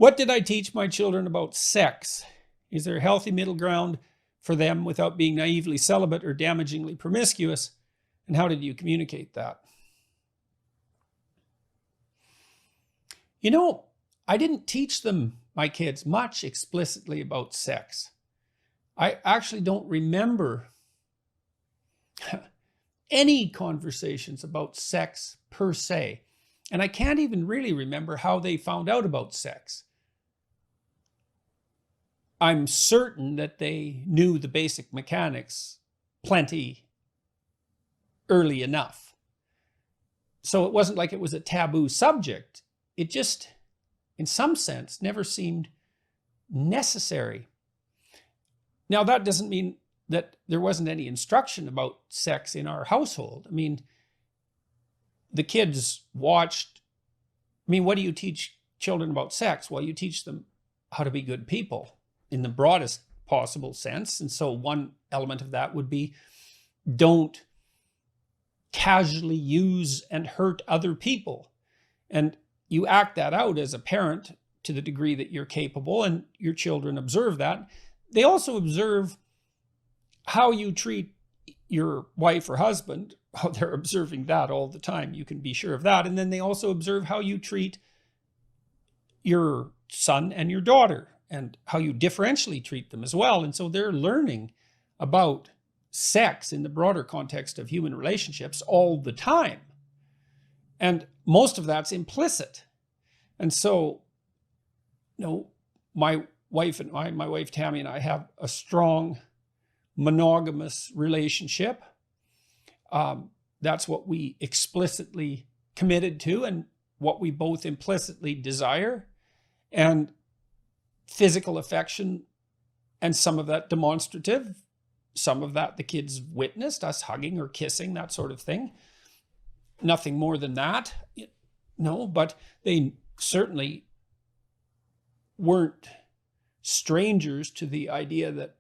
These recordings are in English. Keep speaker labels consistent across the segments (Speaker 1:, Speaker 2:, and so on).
Speaker 1: What did I teach my children about sex? Is there a healthy middle ground for them without being naively celibate or damagingly promiscuous? And how did you communicate that? You know, I didn't teach them, my kids, much explicitly about sex. I actually don't remember any conversations about sex per se. And I can't even really remember how they found out about sex. I'm certain that they knew the basic mechanics plenty early enough. So it wasn't like it was a taboo subject. It just, in some sense, never seemed necessary. Now, that doesn't mean that there wasn't any instruction about sex in our household. I mean, the kids watched, what do you teach children about sex? Well, you teach them how to be good people in the broadest possible sense. And so one element of that would be, don't casually use and hurt other people. And you act that out as a parent to the degree that you're capable, and your children observe that. They also observe how you treat your wife or husband. Oh, they're observing that all the time. You can be sure of that. And then they also observe how you treat your son and your daughter and how you differentially treat them as well. And so they're learning about sex in the broader context of human relationships all the time. And most of that's implicit. And so, my wife Tammy and I have a strong monogamous relationship. That's what we explicitly committed to and what we both implicitly desire. And physical affection, and some of that demonstrative, some of that the kids witnessed, us hugging or kissing, that sort of thing. Nothing more than that. No, but they certainly weren't strangers to the idea that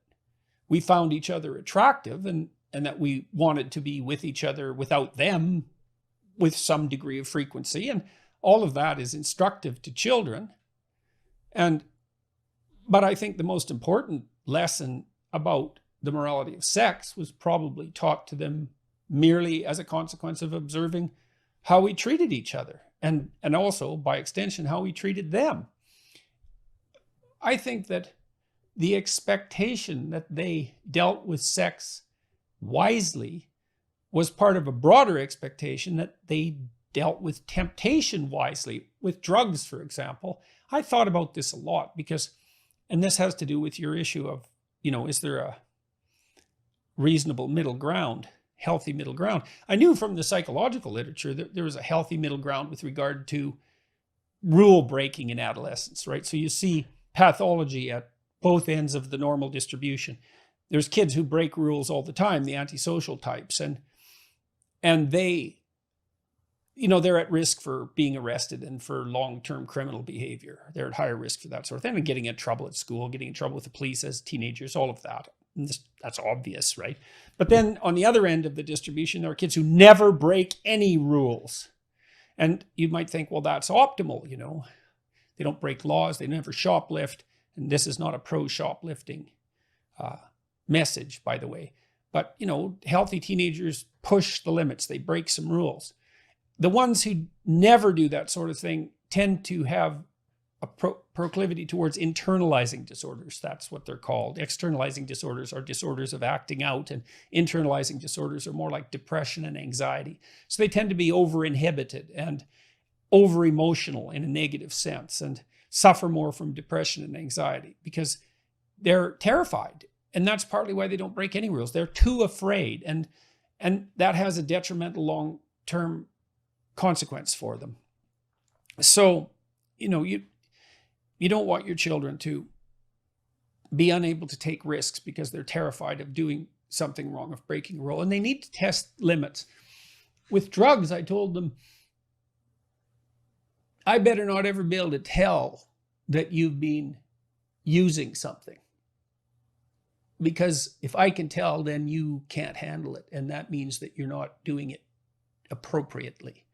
Speaker 1: we found each other attractive and that we wanted to be with each other without them with some degree of frequency. And all of that is instructive to children. But I think the most important lesson about the morality of sex was probably taught to them merely as a consequence of observing how we treated each other, and also, by extension, how we treated them. I think that the expectation that they dealt with sex wisely was part of a broader expectation that they dealt with temptation wisely. With drugs, for example, I thought about this a lot because, and this has to do with your issue of, is there a reasonable middle ground, healthy middle ground? I knew from the psychological literature that there was a healthy middle ground with regard to rule breaking in adolescence, right? So you see pathology at both ends of the normal distribution. There's kids who break rules all the time, the antisocial types, and they, they're at risk for being arrested and for long-term criminal behavior. They're at higher risk for that sort of thing, and getting in trouble at school, getting in trouble with the police as teenagers, all of that. That's obvious, right? But then on the other end of the distribution, there are kids who never break any rules. And you might think, well, that's optimal, They don't break laws, they never shoplift. And this is not a pro-shoplifting message, by the way. But, healthy teenagers push the limits. They break some rules. The ones who never do that sort of thing tend to have a proclivity towards internalizing disorders. That's what they're called. Externalizing disorders are disorders of acting out, and internalizing disorders are more like depression and anxiety. So they tend to be over-inhibited and over-emotional in a negative sense, and suffer more from depression and anxiety because they're terrified. And that's partly why they don't break any rules. They're too afraid. And that has a detrimental long-term consequence for them. So, you don't want your children to be unable to take risks because they're terrified of doing something wrong, of breaking a rule. And they need to test limits. With drugs, I told them, I better not ever be able to tell that you've been using something. Because if I can tell, then you can't handle it. And that means that you're not doing it appropriately.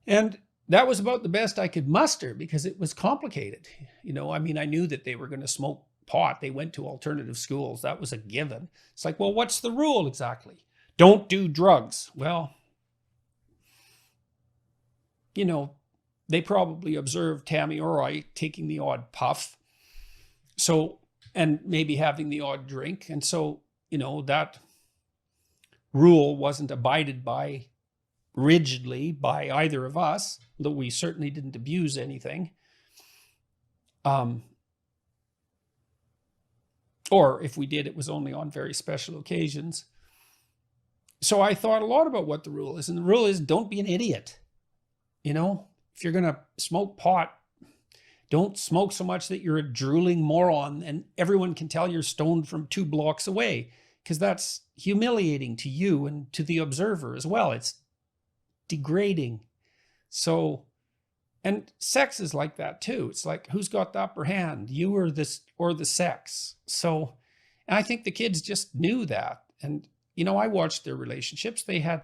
Speaker 1: And that was about the best I could muster because it was complicated. I mean, I knew that they were going to smoke pot. They went to alternative schools. That was a given. It's like, well, what's the rule exactly? Don't do drugs. Well, they probably observed Tammy or I taking the odd puff. So, and maybe having the odd drink. And so, that rule wasn't abided by rigidly by either of us, though we certainly didn't abuse anything. Or if we did, it was only on very special occasions. So I thought a lot about what the rule is. And the rule is, don't be an idiot. If you're going to smoke pot, don't smoke so much that you're a drooling moron and everyone can tell you're stoned from 2 blocks away, because that's humiliating to you and to the observer as well. It's degrading. So, and sex is like that too. It's like, who's got the upper hand, you or the sex? So, and I think the kids just knew that. And, I watched their relationships. They had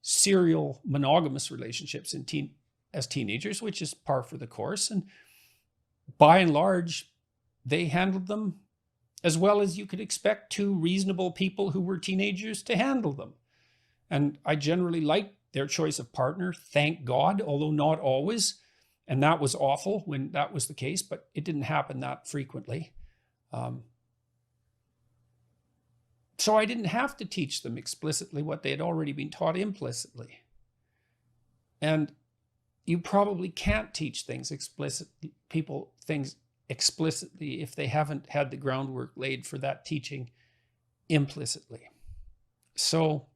Speaker 1: serial monogamous relationships as teenagers, which is par for the course. And by and large, they handled them as well as you could expect 2 reasonable people who were teenagers to handle them. And I generally liked their choice of partner, thank God, although not always. And that was awful when that was the case, but it didn't happen that frequently. So I didn't have to teach them explicitly what they had already been taught implicitly. And you probably can't teach things explicitly if they haven't had the groundwork laid for that teaching implicitly. So